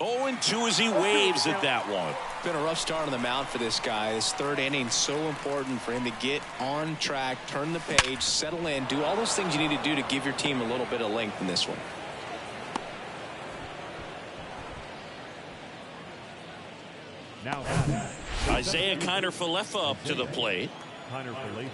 0-2 as he waves at that one. Been a rough start on the mound for this guy. This third inning so important for him to get on track, turn the page, settle in, do all those things you need to do to give your team a little bit of length in this one. Now, Isaiah Kiner-Falefa up to the plate. Kiner-Falefa.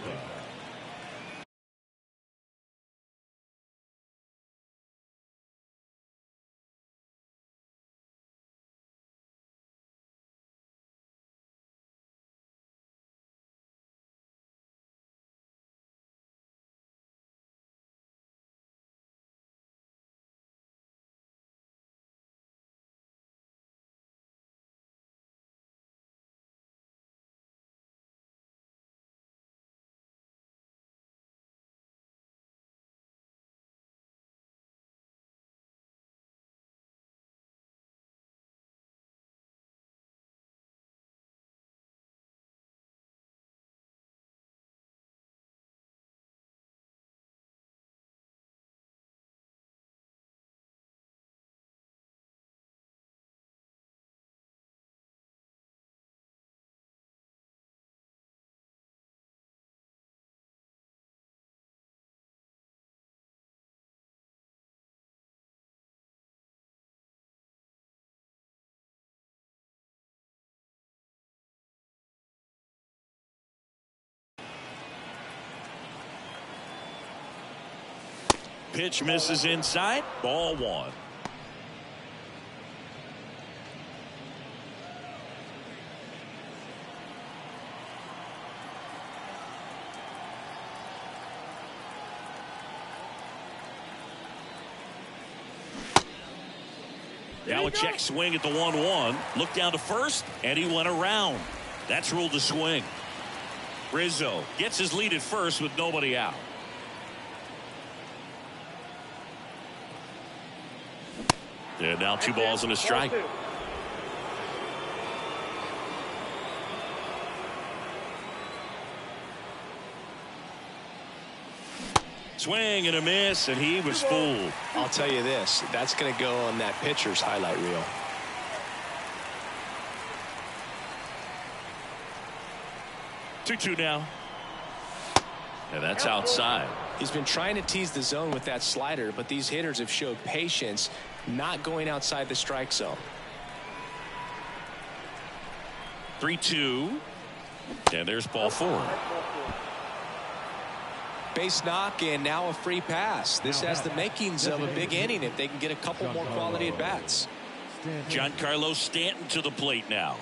Pitch misses inside. Ball one. Now a check swing at the 1-1. Look down to first, and he went around. That's ruled a swing. Rizzo gets his lead at first with nobody out. And now 2 balls and a strike. Swing and a miss, and he was fooled. I'll tell you this, that's going to go on that pitcher's highlight reel. Two now. And that's outside. He's been trying to tease the zone with that slider, but these hitters have showed patience, not going outside the strike zone. 3-2. And there's ball 4. Base knock, and now a free pass. This has the makings of a big inning if they can get a couple more quality at bats. Giancarlo Stanton to the plate now.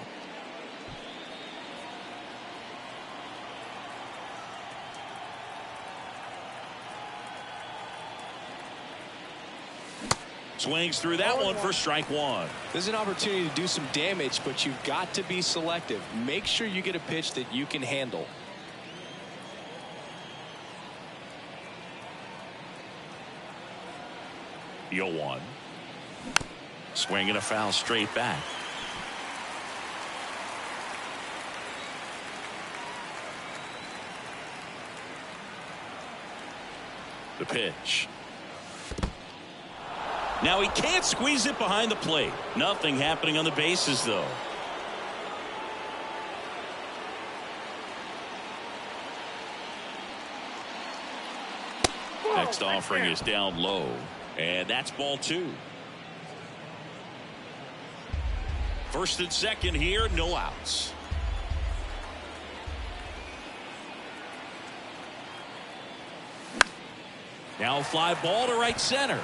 Swings through that one for strike 1. There's an opportunity to do some damage, but you've got to be selective. Make sure you get a pitch that you can handle. The 0-1. Swing and a foul straight back. The pitch. Now he can't squeeze it behind the plate. Nothing happening on the bases, though. Next offering is down low. And that's ball 2. First and second here, no outs. Now a fly ball to right center.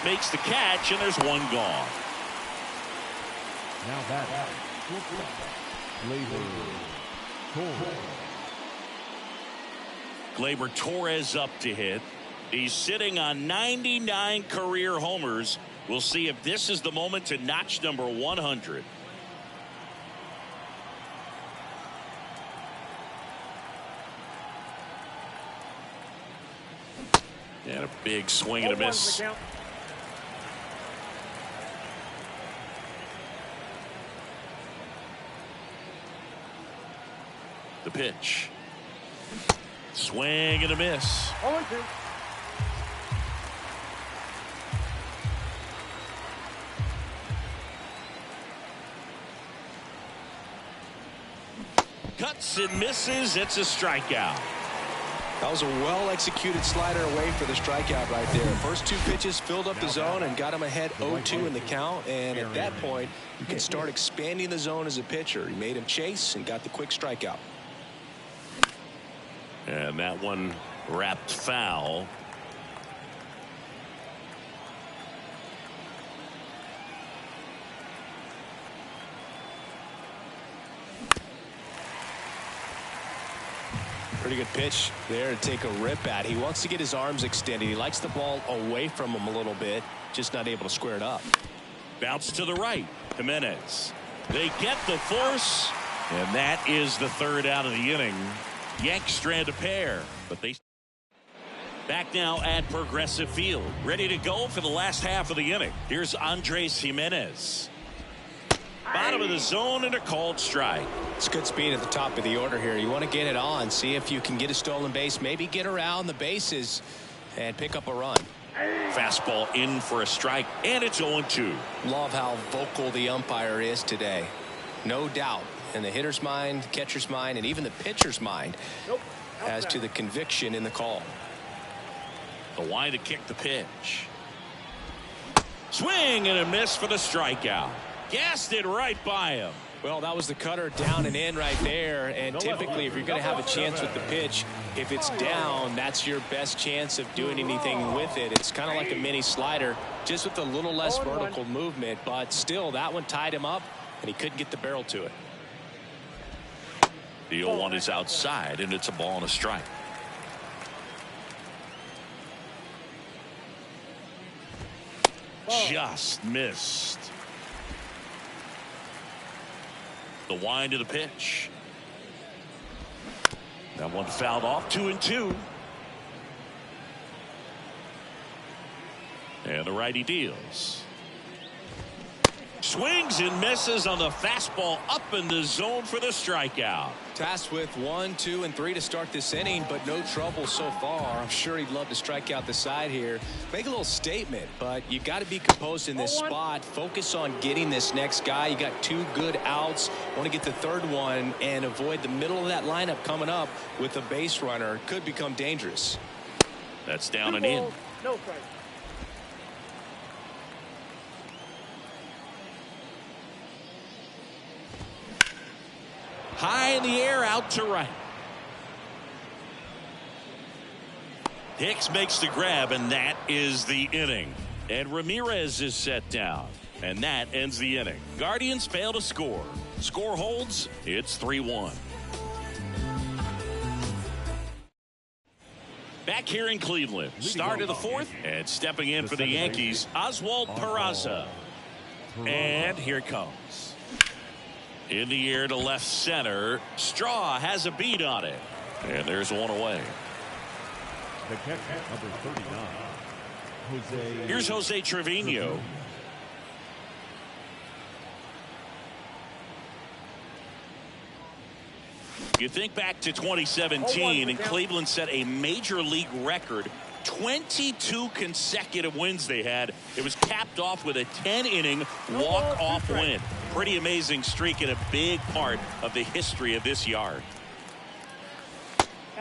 Makes the catch, and there's one gone. Now that. Gleyber Torres up to hit. He's sitting on 99 career homers. We'll see if this is the moment to notch number 100. And a big swing and a miss. The pitch. Swing and a miss. cuts and misses. It's a strikeout. That was a well-executed slider away for the strikeout right there. First two pitches filled up the zone and got him ahead 0-2 in the count. And at that point, you can start expanding the zone as a pitcher. He made him chase and got the quick strikeout. And that one wrapped foul. Pretty good pitch there to take a rip at. He wants to get his arms extended. He likes the ball away from him a little bit, just not able to square it up. Bounce to the right. Jimenez. They get the force, and that is the third out of the inning. Yanks strand a pair, but they back now at Progressive Field, ready to go for the last half of the inning. Here's Andres Jimenez. Bottom of the zone and a called strike. It's good speed at the top of the order here. You want to get it on, see if you can get a stolen base, maybe get around the bases and pick up a run. Fastball in for a strike, and it's 0-2. Love how vocal the umpire is today. No doubt in the hitter's mind, catcher's mind, and even the pitcher's mind as to the conviction in the call. The line to kick the pitch. Swing and a miss for the strikeout. Gassed it right by him. Well, that was the cutter down and in right there. And typically, if you're going to have a chance with the pitch, if it's down, that's your best chance of doing anything with it. It's kind of like a mini slider, just with a little less vertical movement. But still, that one tied him up, and he couldn't get the barrel to it. The 0-1 is outside, and it's a ball and a strike. Just missed. The wind to the pitch. That one fouled off. 2-2. And the righty deals. Swings and misses on the fastball up in the zone for the strikeout. Tasked with 1, 2, and 3 to start this inning, but no trouble so far. I'm sure he'd love to strike out the side here. Make a little statement, but you got to be composed in this spot. Focus on getting this next guy. You got 2 good outs. Want to get the third one and avoid the middle of that lineup coming up with a base runner. Could become dangerous. That's down and in. No strike. High in the air, out to right. Hicks makes the grab, and that is the inning. And Ramirez is set down, and that ends the inning. Guardians fail to score. Score holds. It's 3-1. Back here in Cleveland, start of the fourth, and stepping in for the Yankees, Oswald Peraza. And here it comes. In the air to left center. Straw has a beat on it. And there's one away. The catcher, number 39, Jose. Here's Jose Trevino. You think back to 2017, and Cleveland set a major league record. 22 consecutive wins they had. It was capped off with a 10-inning walk-off win. Pretty amazing streak and a big part of the history of this yard.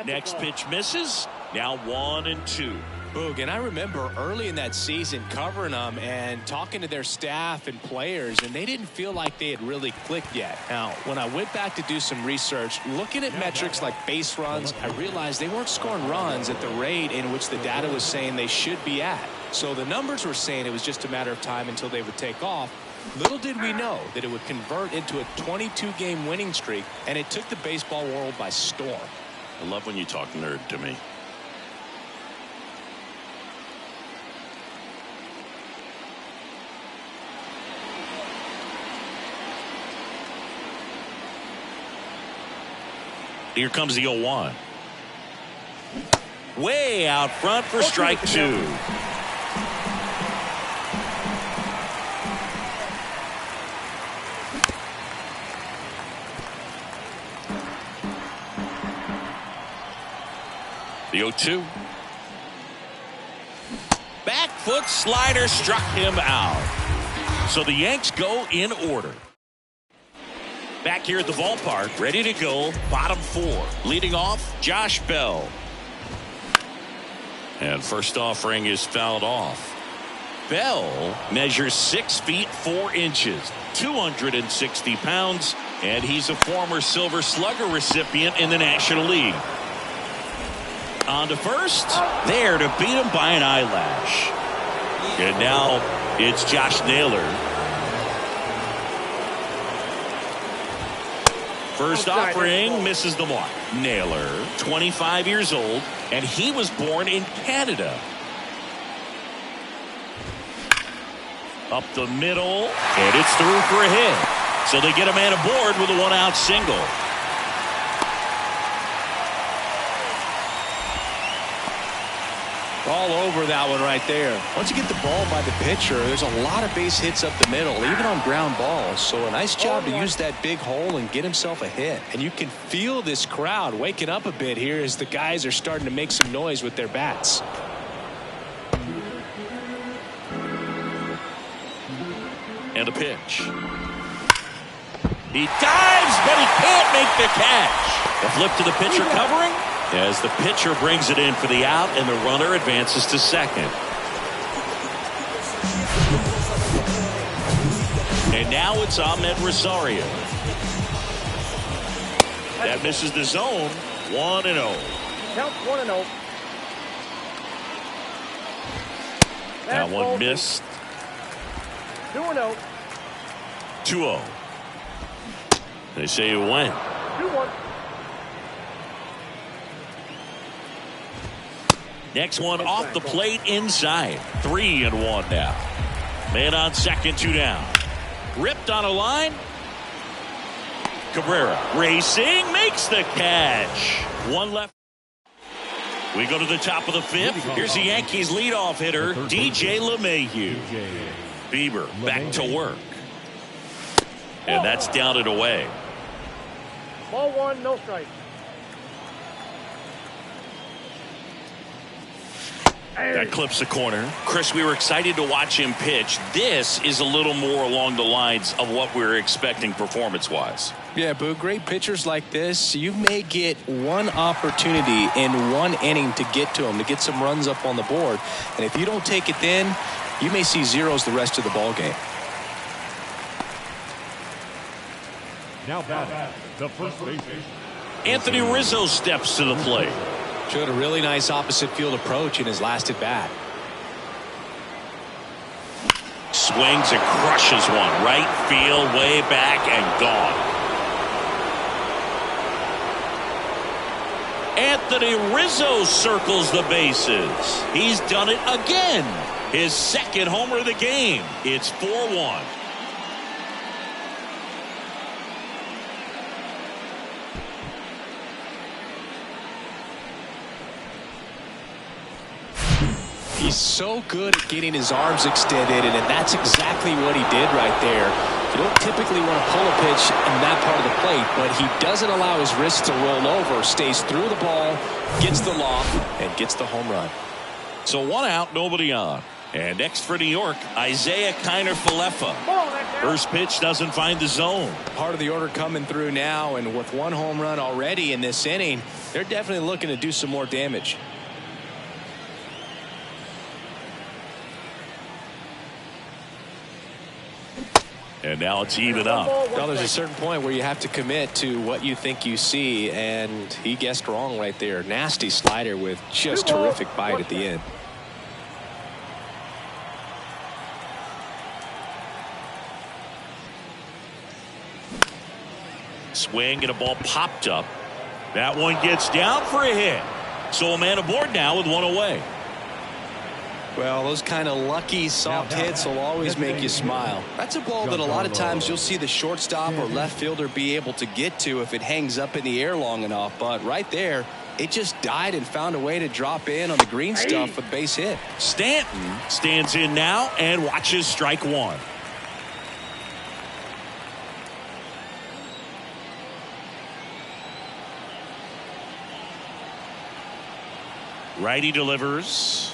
Next pitch misses. Now 1-2. Boog, and I remember early in that season covering them and talking to their staff and players, and they didn't feel like they had really clicked yet. Now, when I went back to do some research, looking at metrics like base runs, I realized they weren't scoring runs at the rate in which the data was saying they should be at. So the numbers were saying it was just a matter of time until they would take off. Little did we know that it would convert into a 22-game winning streak, and it took the baseball world by storm. I love when you talk nerd to me. Here comes the 0-1. Way out front for strike 2. The 0-2. Back foot slider struck him out. So the Yanks go in order. Back here at the ballpark, ready to go, bottom 4. Leading off, Josh Bell. And first offering is fouled off. Bell measures 6 feet 4 inches, 260 pounds, and he's a former Silver Slugger recipient in the National League. On to first, there to beat him by an eyelash. And now it's Josh Naylor. First offering misses the mark. Naylor, 25 years old, and he was born in Canada. Up the middle, and it's through for a hit. So they get a man aboard with a 1-out single. All over that one right there. Once you get the ball by the pitcher, there's a lot of base hits up the middle, even on ground balls. So a nice job to use that big hole and get himself a hit. And you can feel this crowd waking up a bit here as the guys are starting to make some noise with their bats. And a pitch. He dives, but he can't make the catch. A flip to the pitcher covering as the pitcher brings it in for the out, and the runner advances to second. And now it's Ahmed Rosario. That misses the zone. 1-0. Count 1-0. That one missed. 2-0. 2-0. They say it went. 2-1. Next one off the plate inside. 3-1 now. Man on second, 2 down. Ripped on a line. Cabrera racing, makes the catch. 1 left. We go to the top of the 5th. Here's the Yankees leadoff hitter, DJ LeMahieu. Bieber back to work. And that's down and away. Ball 1, no strike. That clips the corner. Chris, we were excited to watch him pitch. This is a little more along the lines of what we were expecting performance-wise. Yeah, Boo, great pitchers like this, you may get one opportunity in one inning to get to them, to get some runs up on the board. And if you don't take it then, you may see zeros the rest of the ball game. Now batting, the first baseman, Anthony Rizzo steps to the plate. Showed a really nice opposite field approach in his last at bat. Swings and crushes one. Right field, way back, and gone. Anthony Rizzo circles the bases. He's done it again. His second homer of the game. It's 4-1. He's so good at getting his arms extended, and that's exactly what he did right there. You don't typically want to pull a pitch in that part of the plate, but he doesn't allow his wrist to roll over, stays through the ball, gets the loft, and gets the home run. So 1 out, nobody on. And next for New York, Isaiah Kiner-Falefa. First pitch doesn't find the zone. Part of the order coming through now, and with 1 home run already in this inning, they're definitely looking to do some more damage. And now it's even up. Well, there's a certain point where you have to commit to what you think you see, and he guessed wrong right there. Nasty slider with just terrific bite at the end. Swing and a ball popped up. That one gets down for a hit. So a man aboard now with 1 away. Well, those kind of lucky soft hits will always make you smile. That's a ball that a lot of times you'll see the shortstop or left fielder be able to get to if it hangs up in the air long enough. But right there, it just died and found a way to drop in on the green stuff with base hit. Stanton stands in now and watches strike 1. Righty delivers.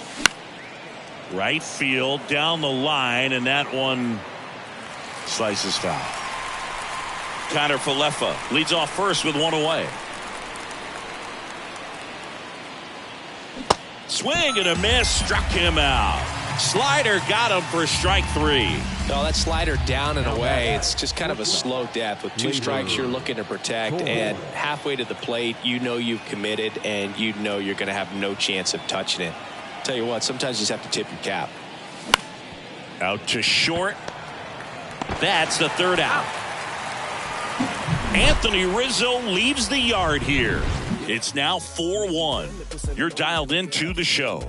Right field down the line, and that one slices foul. Connor Falefa leads off first with one away. Swing and a miss, struck him out. Slider got him for strike 3. No, that slider down and away. It's just kind of a slow death. With 2 strikes, you're looking to protect, and halfway to the plate, you know you've committed, and you know you're going to have no chance of touching it. Tell you what, sometimes you just have to tip your cap. Out to short. That's the third out. Anthony Rizzo leaves the yard here. It's now 4-1. You're dialed into the show.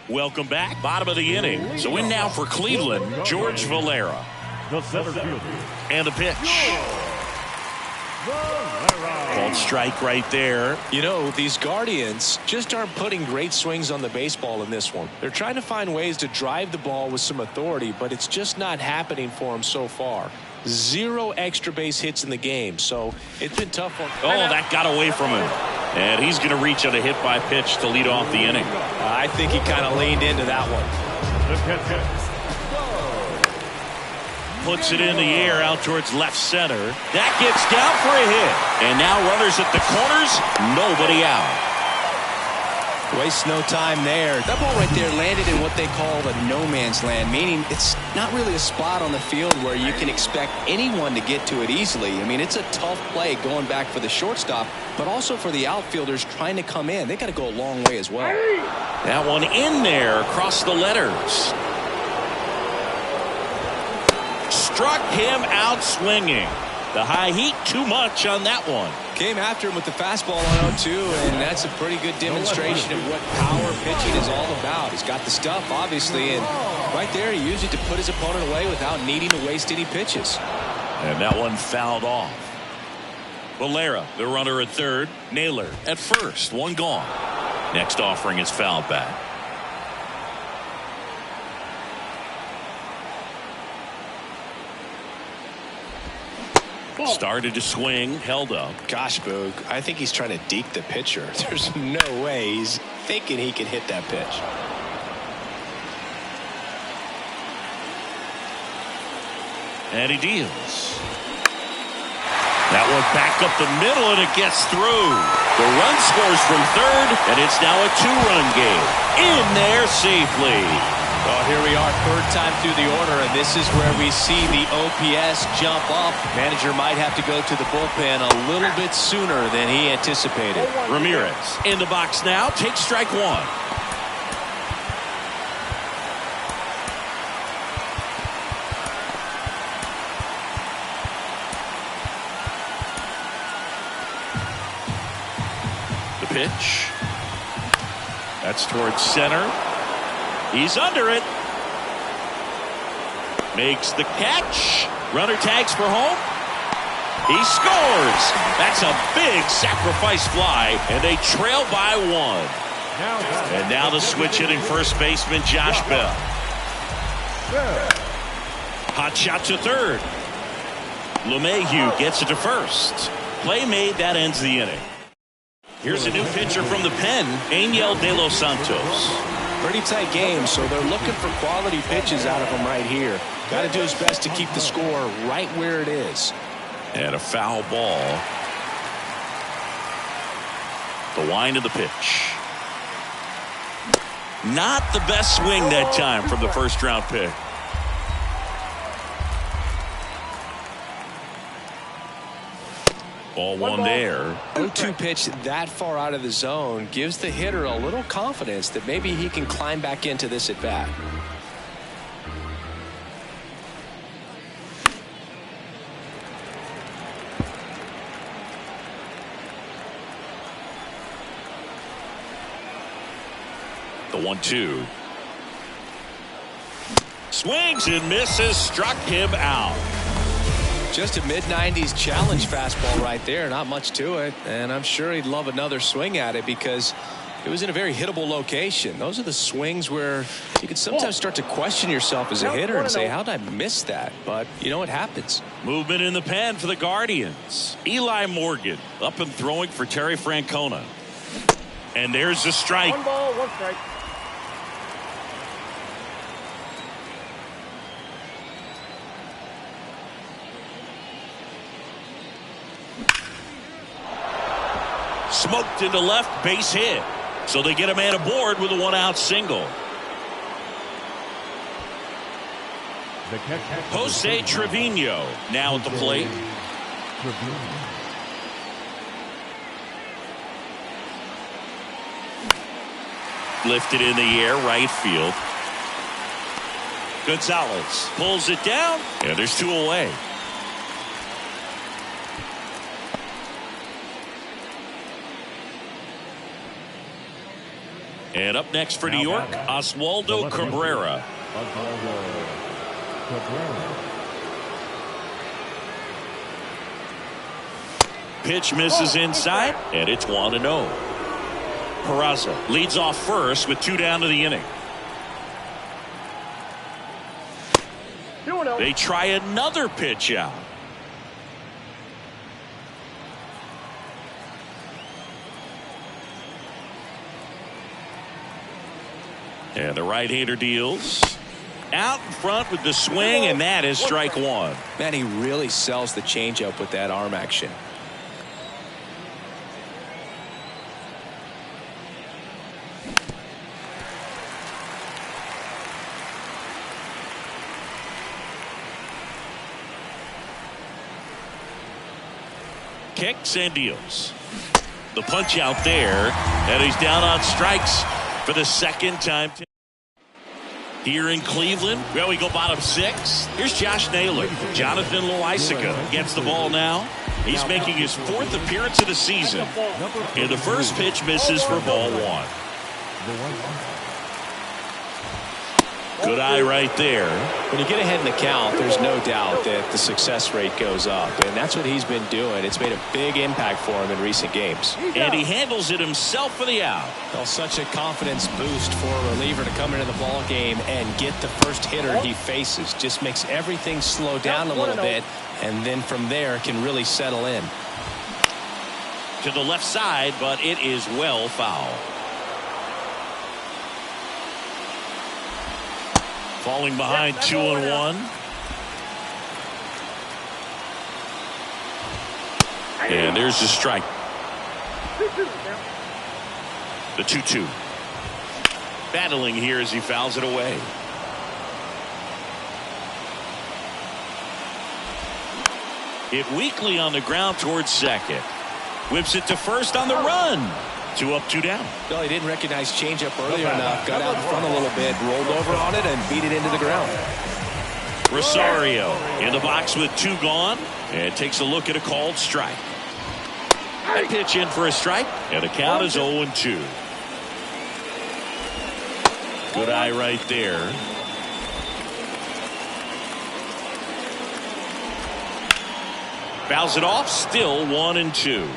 Welcome back. Bottom of the inning. So in now for Cleveland, George Valera. The center fielder. And a pitch. Called strike right there. You know, these Guardians just aren't putting great swings on the baseball in this one. They're trying to find ways to drive the ball with some authority, but it's just not happening for them so far. 0 extra base hits in the game, so it's been tough for him. Oh, that got away from him. And he's going to reach on a hit by pitch to lead off the inning. I think he kind of leaned into that one. Puts it in the air out towards left center. That gets down for a hit. And now runners at the corners. Nobody out. Waste no time there. That ball right there landed in what they call the no man's land, meaning it's not really a spot on the field where you can expect anyone to get to it easily. I mean, it's a tough play going back for the shortstop, but also for the outfielders trying to come in. They got to go a long way as well. That one in there across the letters. Struck him out swinging. The high heat too much on that one. Came after him with the fastball on 0-2, and that's a pretty good demonstration of what power pitching is all about. He's got the stuff, obviously, and right there he used it to put his opponent away without needing to waste any pitches. And that one fouled off. Valera, the runner at third. Naylor at first. One gone. Next offering is fouled back. Started to swing, held up. Gosh, Boog, I think he's trying to deke the pitcher. There's no way he's thinking he can hit that pitch. And he deals. That one back up the middle, and it gets through. The run scores from third, and it's now a 2-run game. In there safely. Well, here we are, third time through the order, and this is where we see the OPS jump up. Manager might have to go to the bullpen a little bit sooner than he anticipated. Ramirez in the box now, takes strike 1. The pitch. That's towards center. He's under it. Makes the catch. Runner tags for home. He scores. That's a big sacrifice fly, and they trail by 1. And now the switch hitting first baseman Josh Bell. Hot shot to third. LeMahieu gets it to first. Play made, that ends the inning. Here's a new pitcher from the pen, Angel De Los Santos. Pretty tight game, so they're looking for quality pitches out of him right here. Got to do his best to keep the score right where it is. And a foul ball. The wind of the pitch. Not the best swing that time from the first round pick. Ball one there. 0-2 pitch that far out of the zone gives the hitter a little confidence that maybe he can climb back into this at bat. The 1-2. Swings and misses, struck him out. Just a mid-90s challenge fastball right there. Not much to it. And I'm sure he'd love another swing at it because It was in a very hittable location. Those are the swings where you can sometimes start to question yourself as a hitter and say, how did I miss that? But, you know, it happens. Movement in the pen for the Guardians. Eli Morgan up and throwing for Terry Francona. And there's the strike. 1 ball, 1 strike. Smoked into left, base hit. So they get a man aboard with a 1-out single. Jose Trevino now at the plate. Lifted in the air, right field. Gonzalez pulls it down, and there's 2 away. And up next for New York, Oswaldo Cabrera. Pitch misses inside, and it's 1-0. Peraza leads off first with 2 down to the inning. 2-0. They try another pitch out. And the right-hander deals. Out in front with the swing, and that is strike 1. Man, he really sells the changeup with that arm action. Kicks and deals. The punch out there, and he's down on strikes for the second time. Here in Cleveland, well, we go bottom 6. Here's Josh Naylor. Jonathan Loaisiga gets the ball now. He's making his 4th appearance of the season. And the first pitch misses for ball 1. Good eye right there. When you get ahead in the count, there's no doubt that the success rate goes up, and that's what he's been doing. It's made a big impact for him in recent games. And he handles it himself for the out. Well, such a confidence boost for a reliever to come into the ball game and get the first hitter he faces. Just makes everything slow down a little bit, and then from there can really settle in. To the left side, but it is well foul. Falling behind 2-1. And there's the strike. The 2-2. Battling here as he fouls it away. Hit weakly on the ground towards second. Whips it to first on the run. 2 up, 2 down. Well, he didn't recognize changeup earlier enough. Got out in front a little bit, rolled over on it, and beat it into the ground. Rosario in the box with 2 gone, and takes a look at a called strike. That pitch in for a strike, and the count is 0-2. Good eye right there. Fouls it off, still 1-2.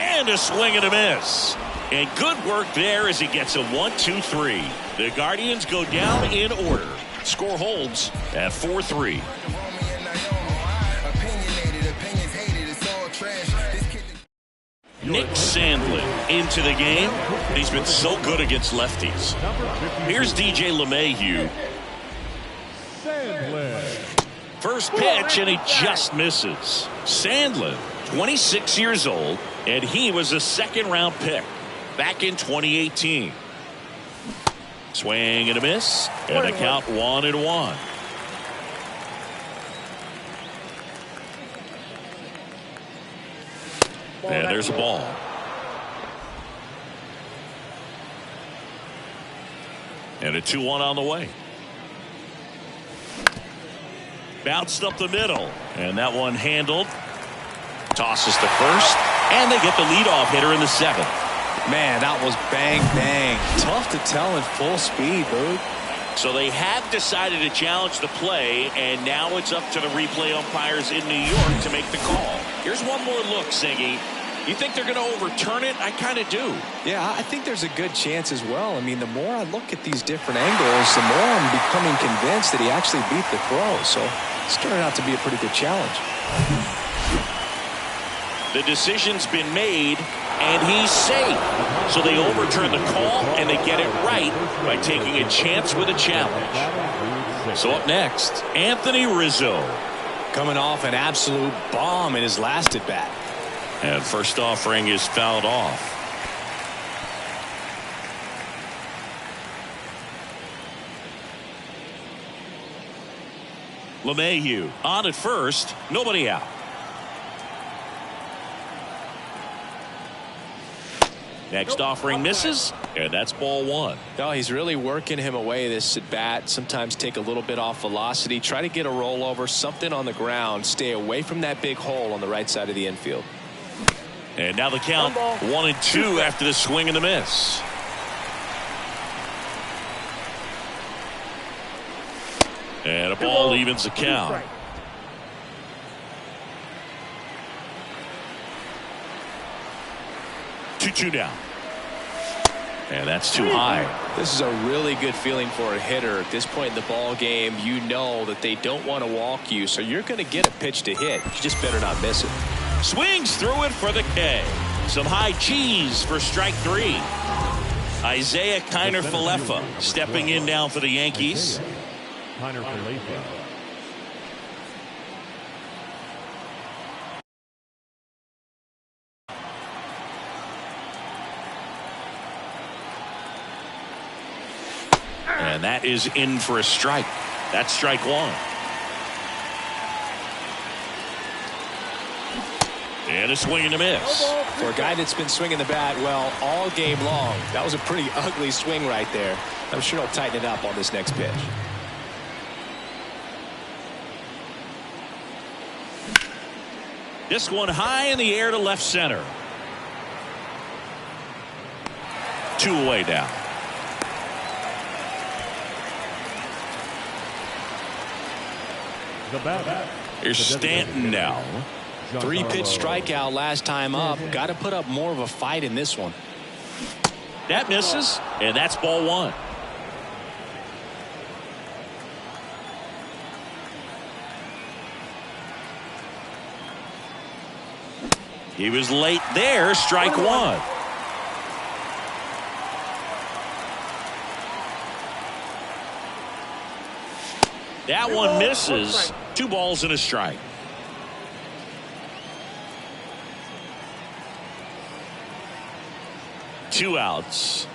And a swing and a miss. And good work there as he gets a 1-2-3. The Guardians go down in order. Score holds at 4-3. Nick Sandlin into the game. He's been so good against lefties. Here's DJ LeMahieu. First pitch, and he just misses. Sandlin, 26 years old, and he was a 2nd-round pick back in 2018. Swing and a miss, and a count 1-1. And there's a ball. And a 2-1 on the way. Bounced up the middle, and that one handled. Tosses to first, and they get the leadoff hitter in the 7th. Man, that was bang, bang. Tough to tell in full speed, dude. So they have decided to challenge the play, and now it's up to the replay umpires in New York to make the call. Here's one more look, Siggy. You think they're going to overturn it? I kind of do. Yeah, I think there's a good chance as well. I mean, the more I look at these different angles, the more I'm becoming convinced that he actually beat the throw. So it's turning out to be a pretty good challenge. The decision's been made, and he's safe. So they overturn the call, and they get it right by taking a chance with a challenge. So up next, Anthony Rizzo. Coming off an absolute bomb in his last at bat. And first offering is fouled off. LeMahieu on at first, nobody out. Next offering misses, and that's ball one. No, he's really working him away this at bat. Sometimes take a little bit off velocity. Try to get a rollover, something on the ground. Stay away from that big hole on the right side of the infield. And now the count 1-2 after the swing and the miss. And a ball evens the count. 2-2 now. And that's too high. This is a really good feeling for a hitter. At this point in the ball game, you know that they don't want to walk you, so you're going to get a pitch to hit. You just better not miss it. Swings through it for the K. Some high cheese for strike three. Isaiah Kiner-Falefa stepping in now for the Yankees. Kiner-Falefa. And that is in for a strike. That's strike one. And a swing and a miss. For a guy that's been swinging the bat, well, all game long, that was a pretty ugly swing right there. I'm sure he'll tighten it up on this next pitch. This one high in the air to left center. 2 away now. The bat. Here's Stanton now. 3-pitch strikeout last time up. Got to put up more of a fight in this one. That misses, and that's ball one. He was late there, strike one. That one misses. 2 balls and a strike. Two outs.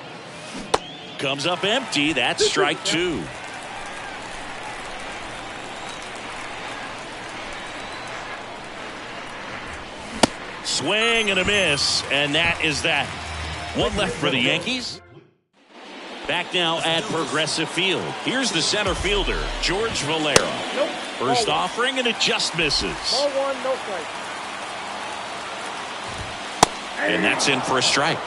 Comes up empty. That's strike two. Swing and a miss, and that is that. One left for the Yankees. Back now at Progressive Field. Here's the center fielder, George Valera. Nope. First offering, and it just misses. Ball one, no strike. And that's in for a strike.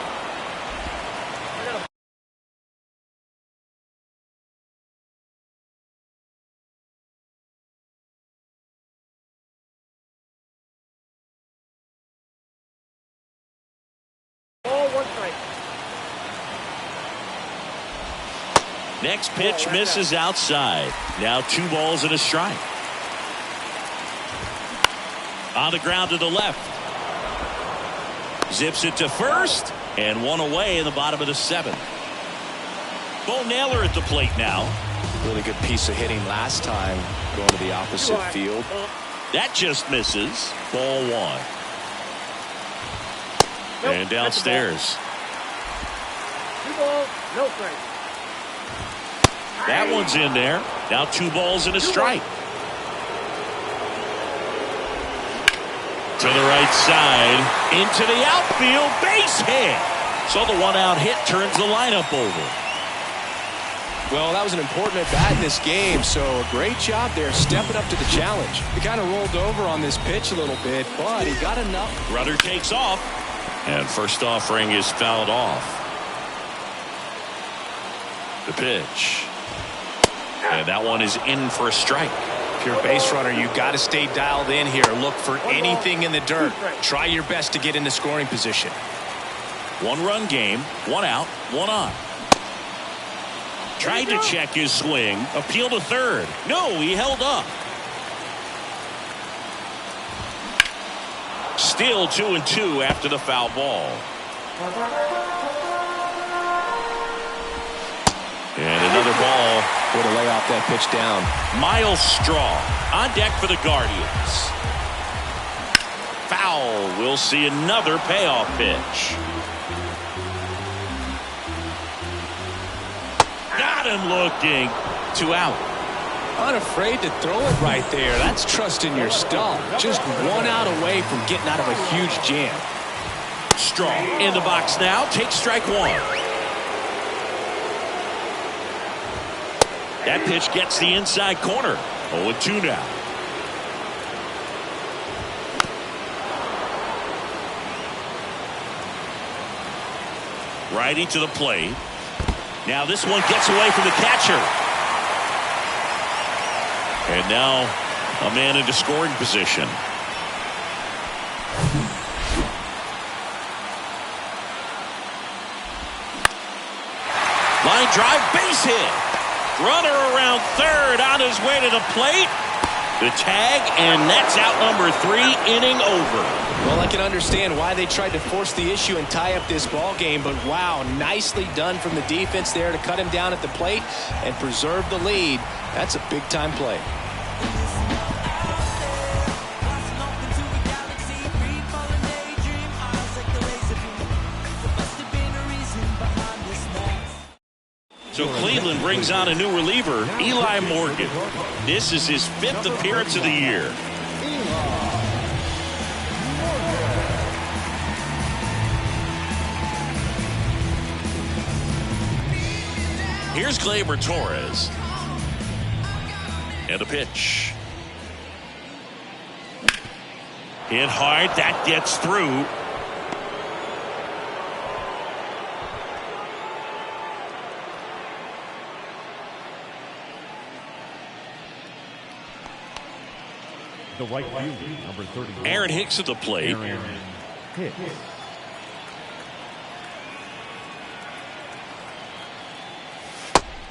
Ball one strike. Next pitch misses outside. Now 2 balls and a strike. On the ground to the left. Zips it to first, and 1 away in the bottom of the 7th. Bo Naylor at the plate now. Really good piece of hitting last time, going to the opposite field. That just misses. Ball 1. Nope, And downstairs. 2 balls, no strike. That one's in there. Now 2 balls and a strike. To the right side, into the outfield, base hit. So the 1-out hit turns the lineup over. Well, that was an important at bat in this game, so a great job there stepping up to the challenge. He kind of rolled over on this pitch a little bit, but he got enough. Rudder takes off, and first offering is fouled off. The pitch. And that one is in for a strike. If you're a base runner, you got to stay dialed in here. Look for anything in the dirt. Try your best to get into scoring position. 1-run game, 1 out, 1 on. Tried to check his swing, appeal to third. No, he held up. Still 2-2 after the foul ball. And another ball. Way to lay off that pitch down. Miles Straw on deck for the Guardians. Foul. We'll see another payoff pitch. Got him looking. 2 out. Unafraid to throw it right there. That's trusting your stuff. Just 1 out away from getting out of a huge jam. Straw in the box now. Takes strike 1. That pitch gets the inside corner. 0-2 now. Righty to the plate. Now this one gets away from the catcher. And now a man into scoring position. Line drive, base hit. Runner around third on his way to the plate. The tag, and that's out number 3, inning over. Well, I can understand why they tried to force the issue and tie up this ball game, but wow, nicely done from the defense there to cut him down at the plate and preserve the lead. That's a big-time play. So Cleveland brings on a new reliever, Eli Morgan. This is his 5th appearance of the year. Here's Gleyber Torres. And a pitch. Hit hard. That gets through. The right fielder, number 31. Aaron Hicks at the plate. Aaron Hicks.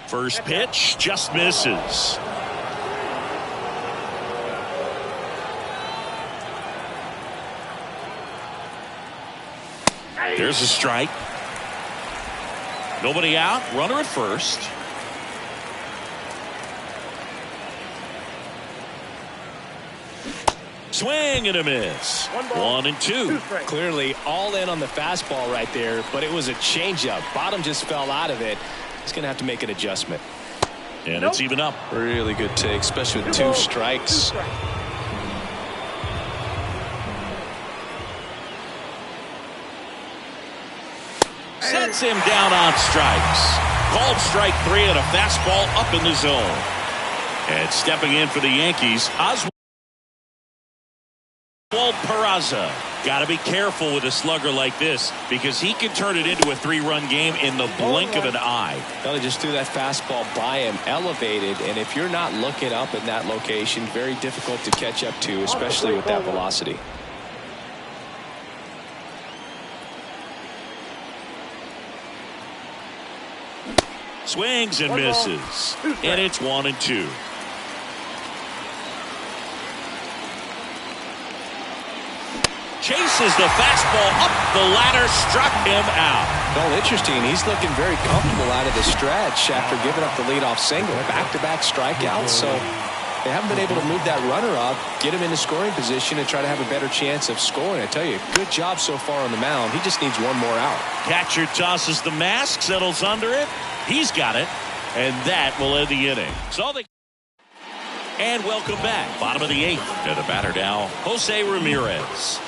First pitch just misses. There's a strike. Nobody out. Runner at first. Swing and a miss. 1-2. Clearly all in on the fastball right there, but it was a changeup. Bottom just fell out of it. He's going to have to make an adjustment. And it's even up. Really good take, especially with 2 strikes. Sets him down on strikes. Called strike 3 and a fastball up in the zone. And stepping in for the Yankees, Oswald Peraza. Got to be careful with a slugger like this because he can turn it into a 3-run game in the blink of an eye. Well, they just threw that fastball by him, elevated, and if you're not looking up in that location, very difficult to catch up to, especially with that velocity. Swings and misses. And it's 1-2. Chases the fastball up the ladder, struck him out. Well, interesting. He's looking very comfortable out of the stretch after giving up the leadoff single. Back-to-back strikeouts, so they haven't been able to move that runner up, get him into scoring position, and try to have a better chance of scoring. I tell you, good job so far on the mound. He just needs 1 more out. Catcher tosses the mask, settles under it. He's got it, and that will end the inning. And welcome back. Bottom of the 8th. To the batter now, Jose Ramirez.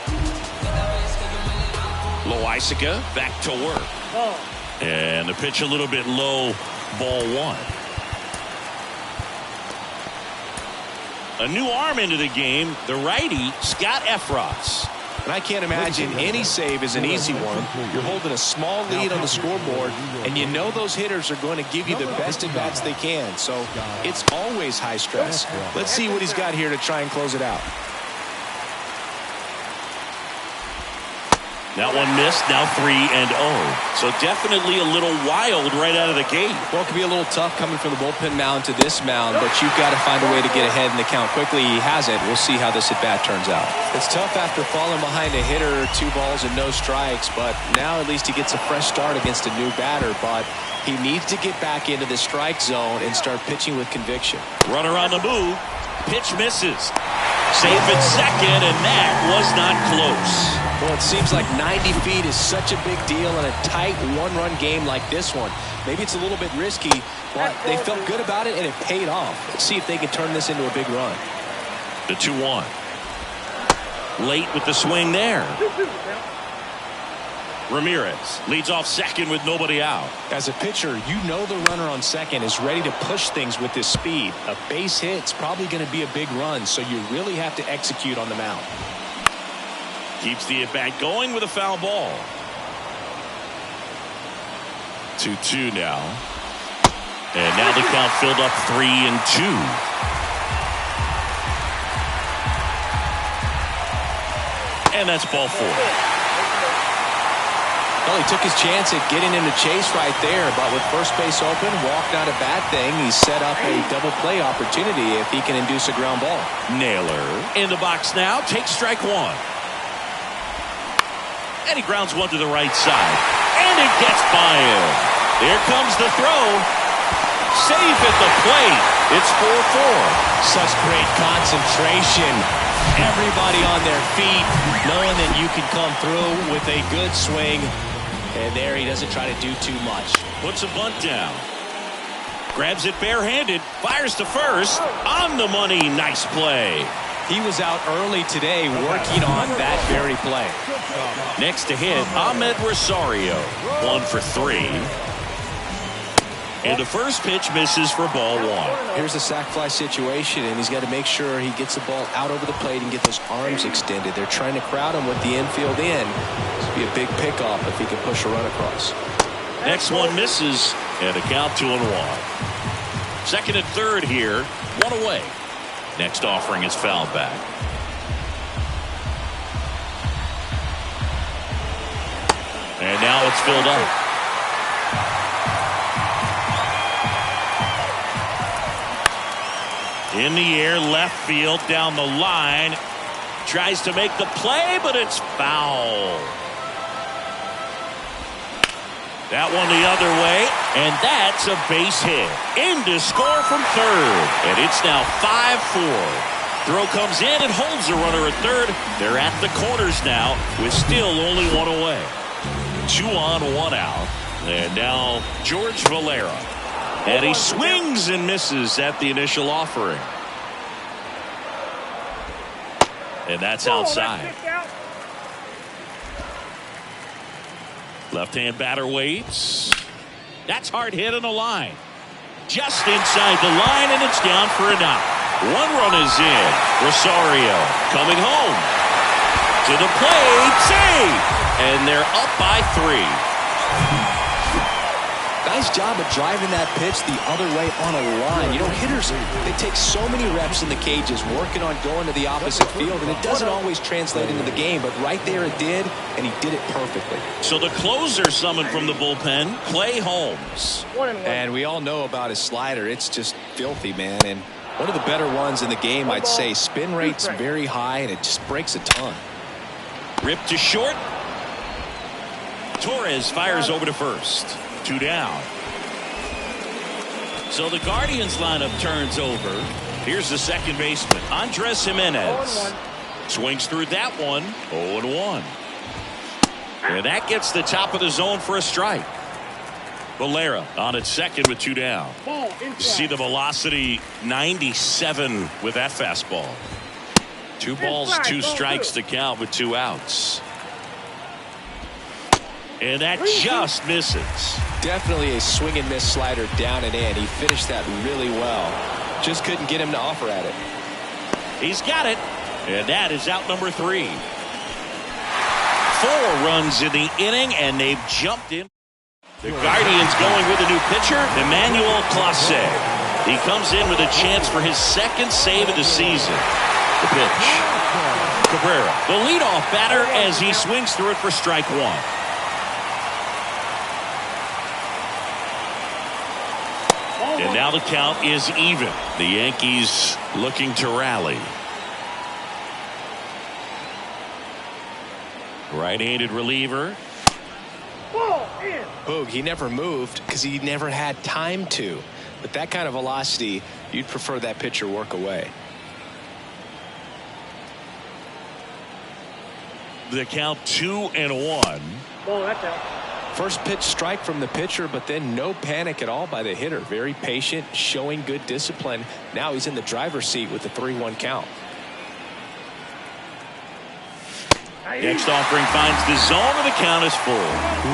Loaisiga back to work. And the pitch a little bit low, ball 1. A new arm into the game, the righty, Scott Efros. And I can't imagine any save is an easy one. You're holding a small lead on the scoreboard, and you know those hitters are going to give you the best at-bats they can. So it's always high stress. Let's see what he's got here to try and close it out. That one missed, now 3-0. So definitely a little wild right out of the gate. Well, it could be a little tough coming from the bullpen mound to this mound, but you've got to find a way to get ahead in the count quickly. He hasn't. We'll see how this at-bat turns out. It's tough after falling behind a hitter, 2 balls and no strikes, but now at least he gets a fresh start against a new batter, but he needs to get back into the strike zone and start pitching with conviction. Runner on the move. Pitch misses. Safe at second, and that was not close. Well, it seems like 90 feet is such a big deal in a tight one-run game like this one. Maybe it's a little bit risky, but they felt good about it, and it paid off. Let's see if they can turn this into a big run. The 2-1. Late with the swing there. Ramirez leads off second with nobody out. As a pitcher, you know the runner on second is ready to push things with his speed. A base hit's probably going to be a big run, so you really have to execute on the mound. Keeps the at-bat going with a foul ball. 2-2 now. And now the count filled up 3-2. And that's ball 4. Well, he took his chance at getting into chase right there, but with first base open, walk not a bad thing. He set up a double play opportunity if he can induce a ground ball. Naylor in the box now, takes strike 1. And he grounds one to the right side. And it gets by him. Here comes the throw. Safe at the plate. It's 4-4. Such great concentration. Everybody on their feet, knowing that you can come through with a good swing. And there he doesn't try to do too much. Puts a bunt down. Grabs it barehanded. Fires to first. On the money. Nice play. He was out early today working on that very play. Next to hit, Ahmed Rosario. 1 for 3. And the first pitch misses for ball 1. Here's a sac fly situation, and he's got to make sure he gets the ball out over the plate and get those arms extended. They're trying to crowd him with the infield in. This would be a big pickoff if he can push a run across. Next one misses, and a count 2-1. Second and third here, 1 away. Next offering is fouled back. And now it's filled up. In the air, left field, down the line. Tries to make the play, but it's foul. That one the other way, and that's a base hit. In to score from third, and it's now 5-4. Throw comes in and holds the runner at third. They're at the corners now with still only 1 away. 2 on, 1 out. And now George Valera. And he swings and misses at the initial offering. And that's outside. Left-hand batter waits. That's hard hit on the line. Just inside the line, and it's down for a knock. 1 run is in. Rosario coming home. To the plate. Save! And they're up by 3. Nice job of driving that pitch the other way on a line. You know, hitters, they take so many reps in the cages working on going to the opposite field, and it doesn't always translate into the game, but right there it did, and he did it perfectly. So the closer summoned from the bullpen, Clay Holmes. And we all know about his slider. It's just filthy, man, and one of the better ones in the game, I'd say. Spin rate's very high, and it just breaks a ton. Ripped to short. Torres fires over to first. 2 down. So the Guardians lineup turns over. Here's the second baseman, Andres Jimenez. Swings through that one. 0-1. And that gets the top of the zone for a strike. Valera on at second with 2 down. You see the velocity, 97 with that fastball. 2 balls, 2 strikes to count with 2 outs. And that just misses. Definitely a swing and miss slider down and in. He finished that really well. Just couldn't get him to offer at it. He's got it. And that is out number 3. 4 runs in the inning, and they've jumped in. The Guardians going with a new pitcher, Emmanuel Clase. He comes in with a chance for his 2nd save of the season. The pitch. Cabrera, the leadoff batter, as he swings through it for strike 1. And now the count is even. The Yankees looking to rally. Right-handed reliever. Boog, he never moved because he never had time to. With that kind of velocity, you'd prefer that pitcher work away. The count 2-1. Ball, that's out. First pitch strike from the pitcher, but then no panic at all by the hitter. Very patient, showing good discipline. Now he's in the driver's seat with the 3-1 count. Next offering finds the zone, and the count is full.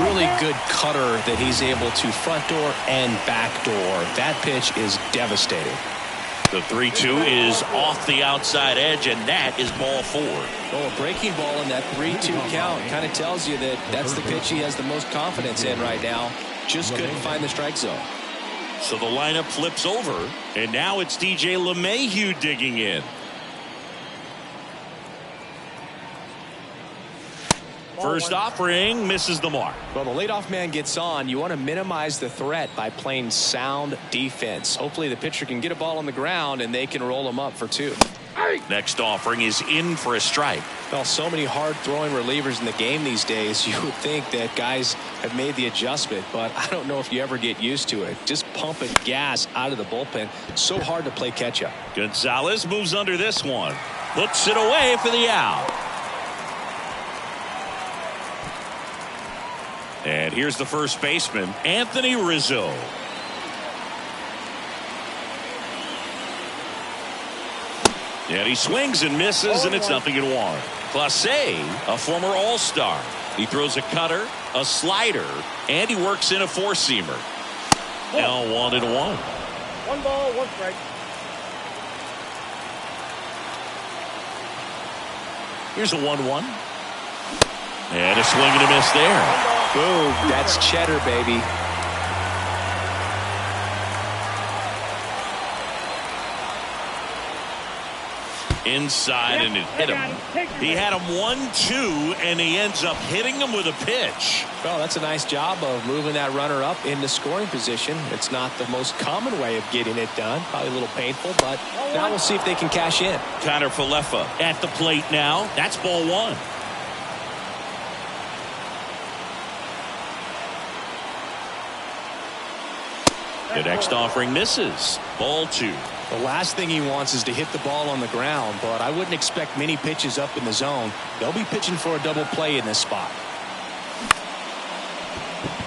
Really good cutter that he's able to front door and back door. That pitch is devastating. The 3-2 is off the outside edge, and that is ball 4. Well, a breaking ball in that 3-2 count kind of tells you that that's the pitch he has the most confidence in right now. Just couldn't find the strike zone. So the lineup flips over, and now it's DJ LeMahieu digging in. First offering misses the mark. Well, the leadoff man gets on. You want to minimize the threat by playing sound defense. Hopefully the pitcher can get a ball on the ground and they can roll him up for 2. Next offering is in for a strike. Well, so many hard-throwing relievers in the game these days, you would think that guys have made the adjustment, but I don't know if you ever get used to it. Just pumping gas out of the bullpen. So hard to play catch-up. Gonzalez moves under this one. Hooks it away for the out. And here's the first baseman, Anthony Rizzo. And he swings and misses, and it's 0-1. Clase, a former All-Star. He throws a cutter, a slider, and he works in a 4-seamer. Now 1-1. 1 ball, 1 strike. Here's a 1-1. And a swing and a miss there. Boom, that's cheddar, baby. Inside, and it hit him. He had him 1-2, and he ends up hitting him with a pitch. Well, that's a nice job of moving that runner up into scoring position. It's not the most common way of getting it done. Probably a little painful, but now we'll see if they can cash in. Connor Falefa at the plate now. That's ball 1. The next offering misses. Ball 2. The last thing he wants is to hit the ball on the ground, but I wouldn't expect many pitches up in the zone. They'll be pitching for a double play in this spot.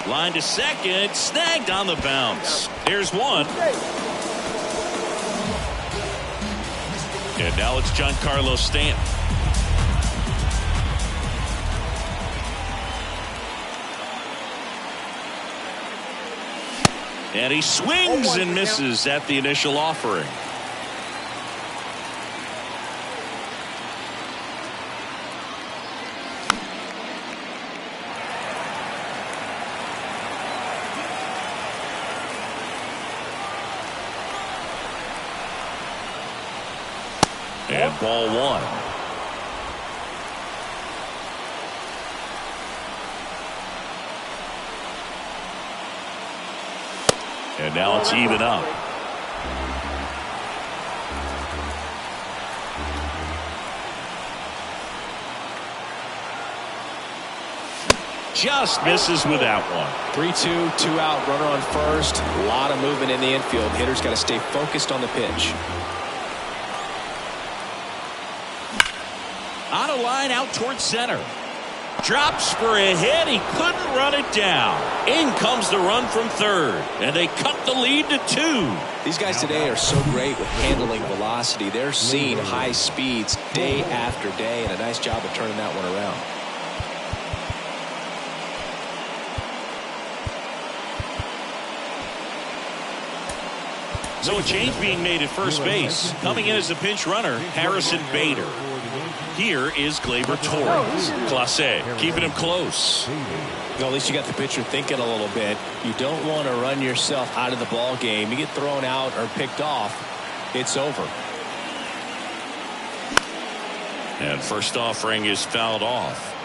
Line to second, snagged on the bounce. Here's one. And now it's Giancarlo Stanton. And he swings and misses at the initial offering. And ball 1. And now it's even up. Just misses with that one. 3-2, 2 out, runner on first. A lot of movement in the infield. Hitter's got to stay focused on the pitch. On a line out towards center. Drops for a hit. He couldn't run it down. In comes the run from third. And they cut the lead to 2. These guys today are so great with handling velocity. They're seeing high speeds day after day, and a nice job of turning that one around. So a change being made at first base. Coming in as a pinch runner, Harrison Bader. Here is Gleyber Torres. Clase keeping him close. Well, at least you got the pitcher thinking a little bit. You don't want to run yourself out of the ball game. You get thrown out or picked off, it's over. And first offering is fouled off.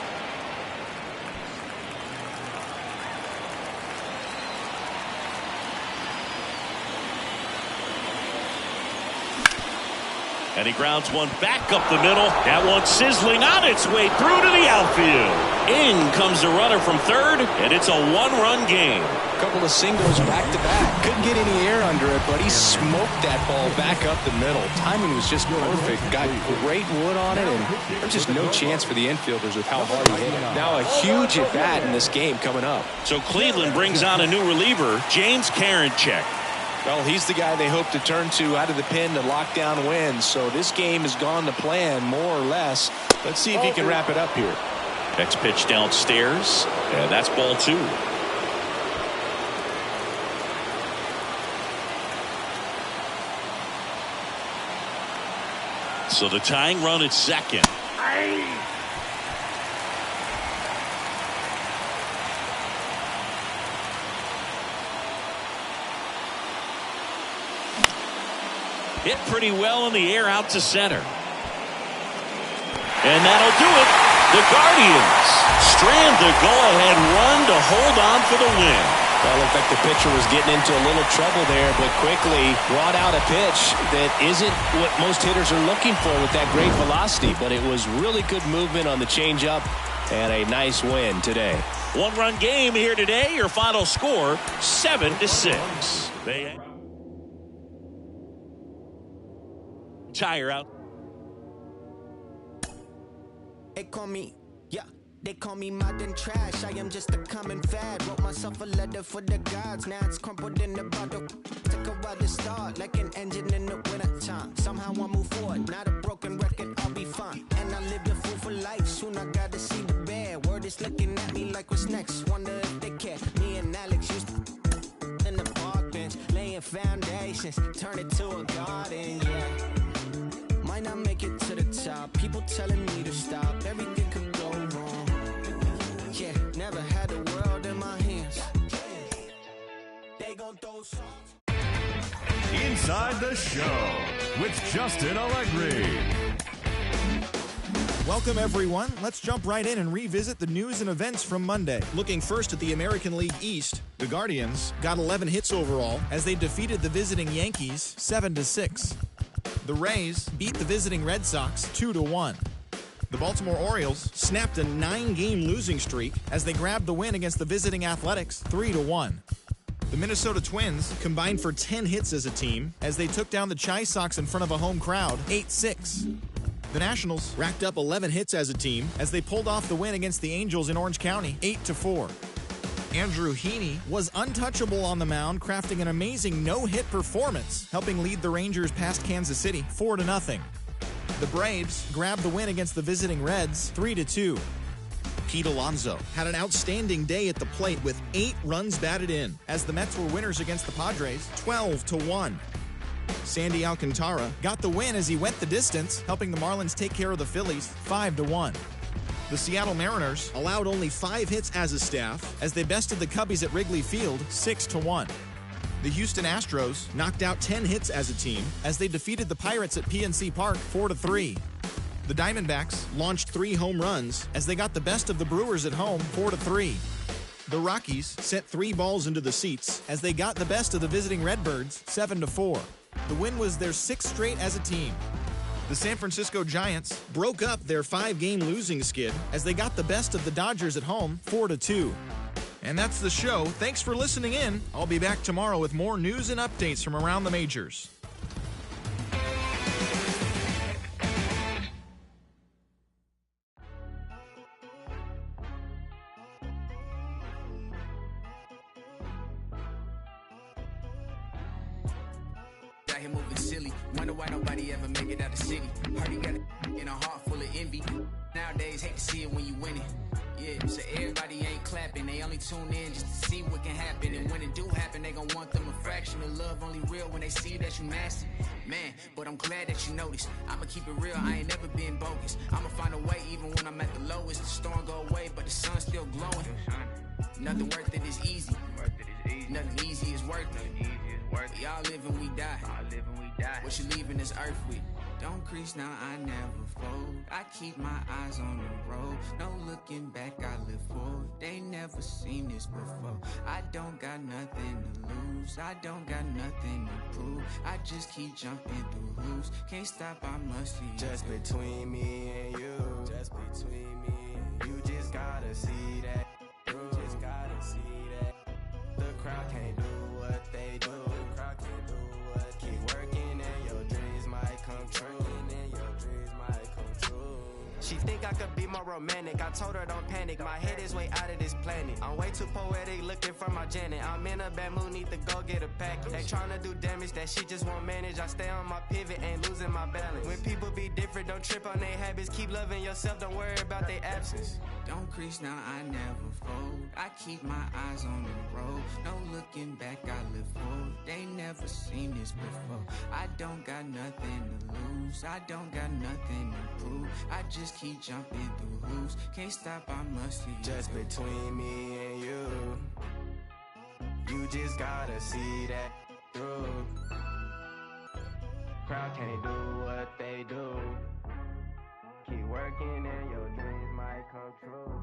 And he grounds one back up the middle. That one sizzling on its way through to the outfield. In comes the runner from third, and it's a one-run game. A couple of singles back-to-back. Couldn't get any air under it, but he smoked that ball back up the middle. Timing was just perfect. Got great wood on it, and there's just no chance for the infielders with how hard he hit it. Now a huge at-bat in this game coming up. So Cleveland brings on a new reliever, James Karinchak. Well, he's the guy they hope to turn to out of the pen to lock down wins. So this game has gone to plan, more or less. Let's see if he can wrap it up here. Next pitch downstairs, and that's ball 2. So the tying run at second. Hit pretty well in the air out to center. And that'll do it. The Guardians strand the go-ahead run to hold on for the win. Well, it looked like the pitcher was getting into a little trouble there, but quickly brought out a pitch that isn't what most hitters are looking for with that great velocity. But it was really good movement on the changeup and a nice win today. One-run game here today. Your final score, 7-6. Tire out. They call me, they call me modern trash. I am just a common fad. Wrote myself a letter for the gods. Now it's crumpled in the bottle. Took a while to start, like an engine in the winter time. Somehow I move forward, not a broken record. I'll be fine. And I lived a fool for life. Soon I got to see the bear. Word is looking at me like what's next. Wonder if they care. Me and Alex used to in the park bench, laying foundations, turn it to a garden. Yeah. Might not make it to the top. People telling me to stop. Everything could go wrong. Yeah, never had the world in my hands. They gon' throw songs. Inside the Show with Justin Allegri. Welcome, everyone. Let's jump right in and revisit the news and events from Monday. Looking first at the American League East, the Guardians got 11 hits overall as they defeated the visiting Yankees 7-6. The Rays beat the visiting Red Sox 2-1. The Baltimore Orioles snapped a 9-game losing streak as they grabbed the win against the visiting Athletics 3-1. The Minnesota Twins combined for 10 hits as a team as they took down the Chi Sox in front of a home crowd 8-6. The Nationals racked up 11 hits as a team as they pulled off the win against the Angels in Orange County 8-4. Andrew Heaney was untouchable on the mound, crafting an amazing no-hit performance, helping lead the Rangers past Kansas City 4-0. The Braves grabbed the win against the visiting Reds 3-2. Pete Alonso had an outstanding day at the plate with 8 runs batted in as the Mets were winners against the Padres 12-1. Sandy Alcantara got the win as he went the distance, helping the Marlins take care of the Phillies 5-1. The Seattle Mariners allowed only 5 hits as a staff as they bested the Cubbies at Wrigley Field 6-1. The Houston Astros knocked out 10 hits as a team as they defeated the Pirates at PNC Park 4-3. The Diamondbacks launched 3 home runs as they got the best of the Brewers at home 4-3. The Rockies sent 3 balls into the seats as they got the best of the visiting Redbirds 7-4. The win was their 6th straight as a team. The San Francisco Giants broke up their 5-game losing skid as they got the best of the Dodgers at home 4-2. And that's the show. Thanks for listening in. I'll be back tomorrow with more news and updates from around the majors. Out here moving silly. Wonder why nobody ever make it out the city. Heard you got it in a heart full of envy. Nowadays, hate to see it when you win it. Yeah, so everybody ain't clapping. They only tune in just to see what can happen. And when it do happen, they gon' want them a fraction. fraction of love only real when they see that you nasty. Man, but I'm glad that you noticed. I'ma keep it real, I ain't never been bogus. I'ma find a way even when I'm at the lowest. The storm go away, but the sun's still glowing. Nothing worth it is easy. Nothing easy is worth it. We all live and we die. What you leaving this earth with? Don't crease now, I never fold. I keep my eyes on the road. No looking back, I live forward. They never seen this before. I don't got nothing to lose. I don't got nothing to prove. I just keep jumping through hoops. Can't stop, I must see. Just between me and you. Just between me and you. You just gotta see that. You just gotta see that. The crowd can't do what they do. The crowd can't do what. Keep working and your dreams might come true. She think I could be more romantic. I told her don't panic. My head is way out of this planet. I'm way too poetic looking for my Janet. I'm in a bad mood, need to go get a pack. They tryna do damage that she just won't manage. I stay on my pivot, ain't losing my balance. When people be different, don't trip on their habits. Keep loving yourself, don't worry about their absence. Don't crease now, I never fold. I keep my eyes on the road. No looking back, I live forward. They never seen this before. I don't got nothing to lose. I don't got nothing to prove. I just keep jumping through hoops. Can't stop, I must see. Just between me and you. You just gotta see that through. Crowd can't do what they do. Keep working and your dreams might come true.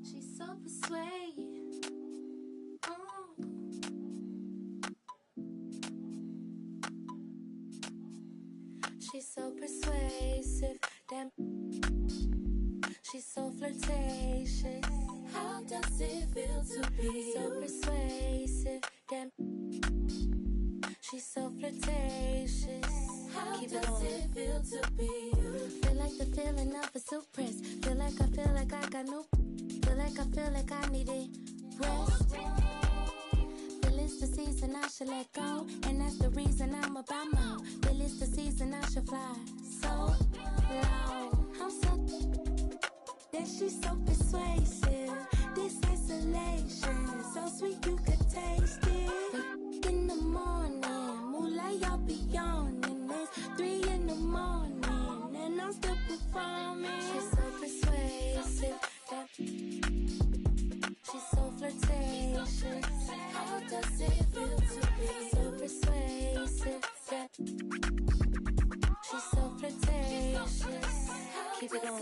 She's so persuasive. She's so persuasive, damn. She's so flirtatious. How does it feel to be so persuasive, damn? She's so flirtatious. How Keep does it feel to be you? Feel like the feeling of a silk press. Feel like I got no. Feel like I needed rest. Feel it's the season I should let go, and that's the reason I'm about more. Feel it's the season I should fly so low. I'm so that she's so persuasive. This isolation, so sweet you could taste it. In the morning, moonlight y'all be yawning. It's 3 in the morning, and I'm still performing. She's so persuasive. She's so flirtatious. How does it feel to be so persuasive? She's so flirtatious. Keep it on.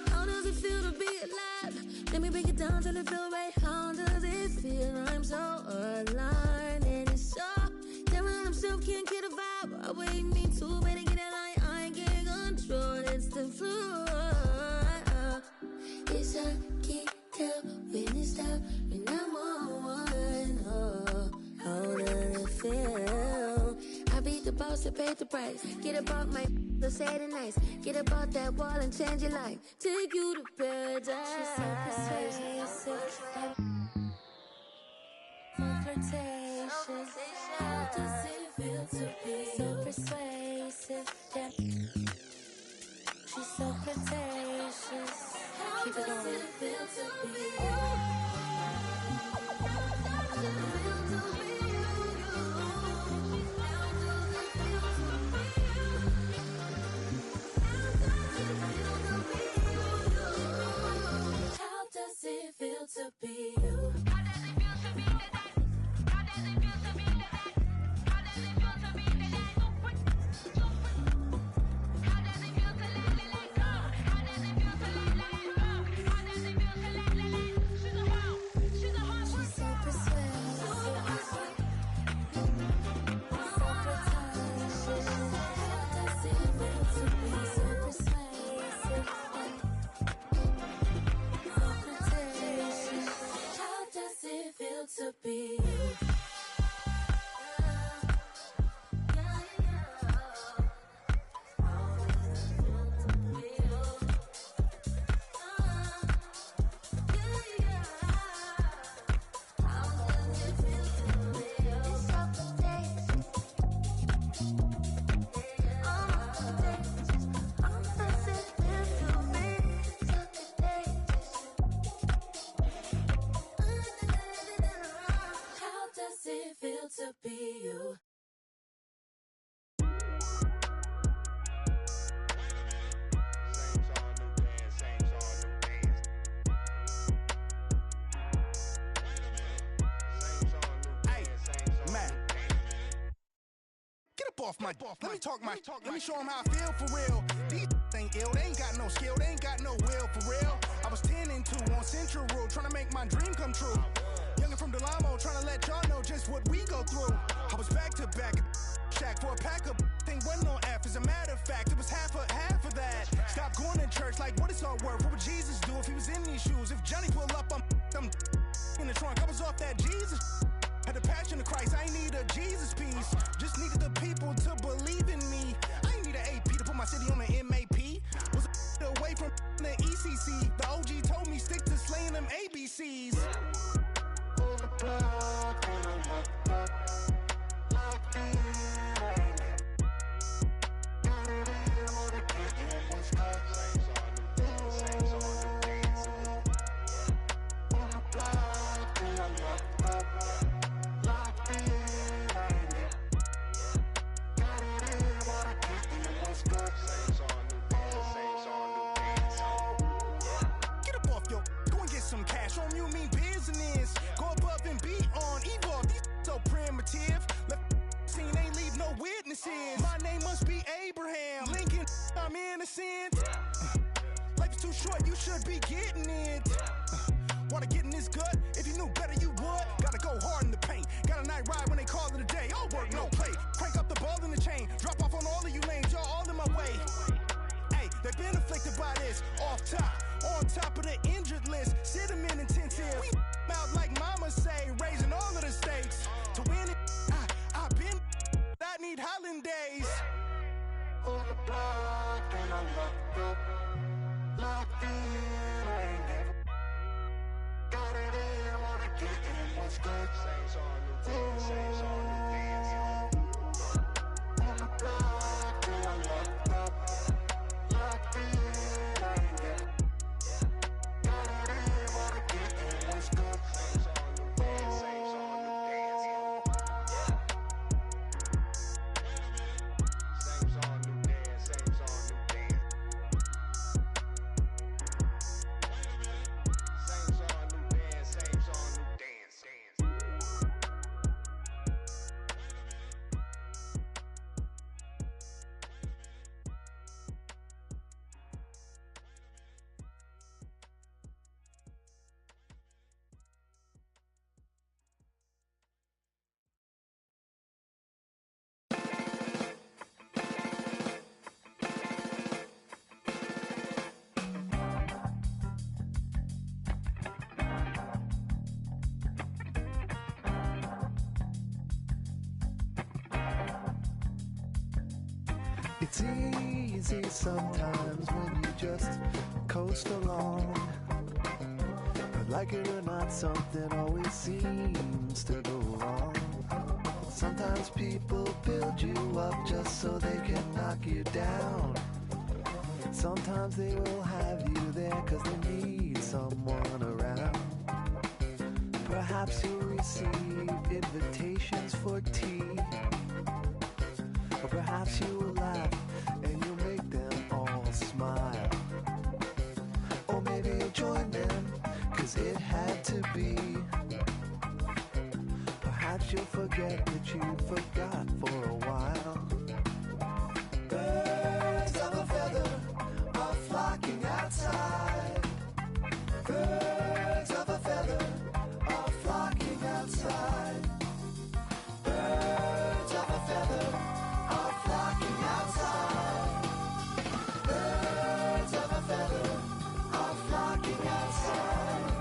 How does it feel to be alive? Let me break it down till it feel right. How does it feel? I'm so aligned and it's so. Damn it, I'm still can't get a vibe. I wait me too, better get a line. I can't control. It's the floor. It's a keep tell when it's stop when I'm on one. Oh, how does it feel? I beat the boss that paid the price. Get about my to say it nice. Get about that wall and change your life. Take you to paradise. She's so persuasive. So flirtatious. How does it feel to be so persuasive? She's so flirtatious. Keep it on. How does it feel to be you? How does it feel to be you? off my. Let me talk my. Let me show them how I feel for real. These ain't ill. They ain't got no skill. They ain't got no will for real. I was 10 and 2 on Central Road, trying to make my dream come true. Youngin' from Delamo, trying to let y'all know just what we go through. I was back to back. Shack for a pack of thing wasn't on F. As a matter of fact, it was half of that. Stop going to church like what it's all worth. What would Jesus do if he was in these shoes? If Johnny pull up, I'm in the trunk. I was off that Jesus. Had a passion of Christ. I ain't need a Jesus piece. Just needed the people to believe in me. I ain't need an AP to put my city on the MAP. Was away from the ECC. The OG told me stick to slaying them ABCs. On the block, and I'm locked up. Locked in. My name must be Abraham Lincoln. I'm innocent. Life is too short. You should be getting it. Wanna get in this gut? If you knew better, you would. Gotta go hard in the paint. Got a night ride when they call it a day. All work, no play. Crank up the ball in the chain. Drop off on all of you lanes. Y'all all in my way. Hey, they've been afflicted by this. Off top, on top of the injured list. Sit them in intensive. We out like mama say, raising all of the stakes. To win it, I've been. I need hollandaise. On the block and I'm locked up. Locked in, I ain't never got it in, wanna get in what's good. Saints on the dance. On the block and I'm locked up. Locked in, I ain't never got it in, wanna get in what's good. Saints on the dance. Saints on the dance. It's easy sometimes when you just coast along. But like it or not, something always seems to go wrong. Sometimes people build you up just so they can knock you down. Sometimes they will have you there cause they need someone around. Perhaps you'll receive invitations for tea. Or perhaps you will laugh and you'll make them all smile. Or maybe you'll join them, cause it had to be. Perhaps you'll forget that you forgot for a while. Birds of a feather are flocking outside. Birds of a feather are flocking outside. Birds of a feather are flocking outside. Birds of a feather are flocking outside.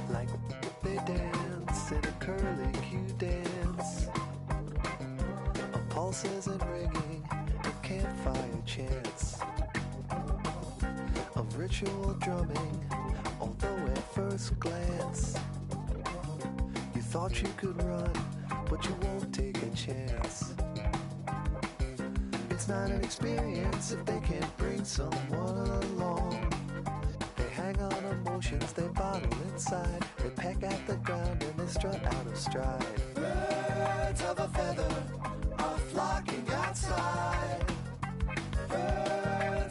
Like they dance in a curly-Q dance. A pulses and ringing of campfire chants. Of ritual drumming, although at first glance you thought you could run, but you won't take a chance. It's not an experience if they can't bring someone along. They hang on emotions, they bottle inside. They peck at the ground and they strut out of stride. Birds of a feather are flocking outside. Birds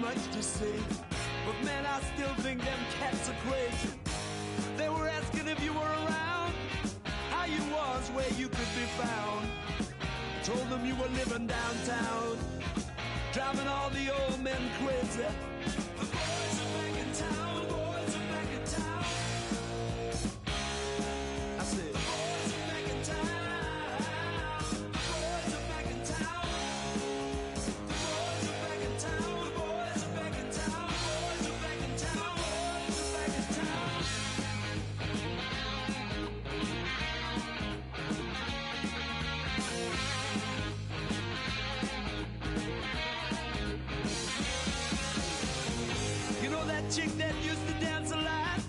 much to say. But man, I still think them cats are crazy. They were asking if you were around, how you was, where you could be found. I told them you were living downtown, driving all the old men crazy. The boys are back in town, boys are back in town. I said, the boys are back in town, the boys are back in town. The boys are back in town, the boys are back in town, the boys are back in town, the boys are back in town. You know that chick that used to dance a lot?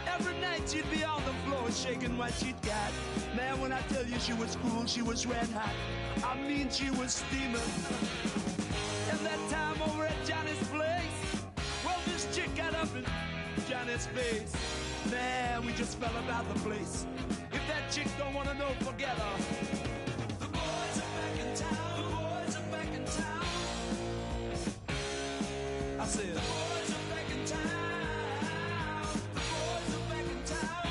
Every night she'd be on the floor shaking what she'd got. Man, when I tell you she was cool, she was red hot. I mean, she was steaming. And that time over at Johnny's place, well, this chick got up in Johnny's face. Man, we just fell about the place. If that chick don't want to know, forget her. The boys are back in town, the boys are back in town. I said, the boys are back in town, the boys are back in town.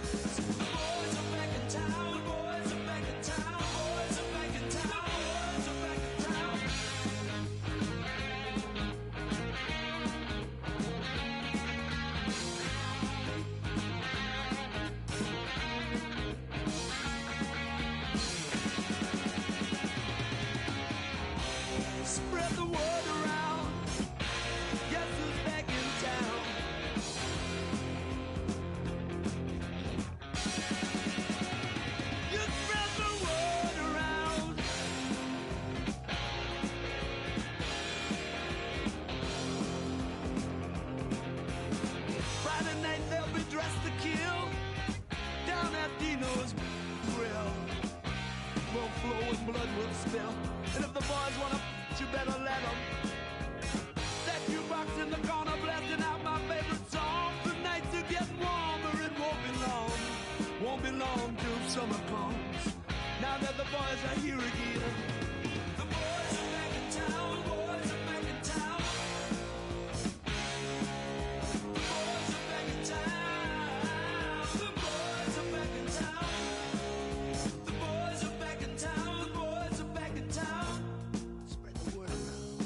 I said, the boys are back in town, the boys are back in town, the boys are back in town, the boys are back in town. Spread the word around. Guess who's back in town? You spread the word around. Friday night they'll be dressed to kill down at Dino's Grill. Will flow and blood will spill. And if the boys wanna, you better let them. That jukebox in the corner blasting out my favorite song. The nights are getting warmer, it won't be long. Won't be long till summer comes. Now that the boys are here again. The boys are back in town, the boys are back in town. The boys are back in town. The boys are back in town. The boys are back in town, the boys are back in town. Spread the word around.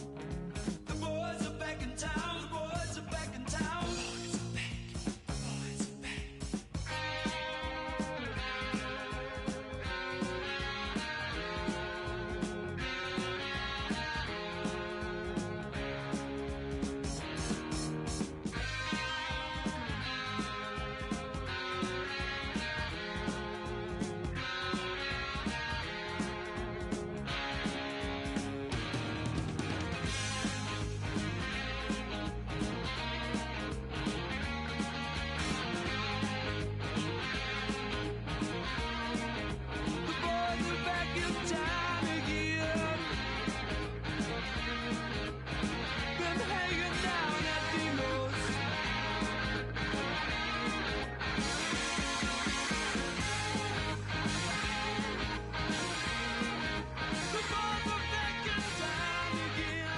The boys are back in town, the boys are back in town. The boys are back, the boys are back in town again. Been hanging down at Dino's. The boys are back in town again.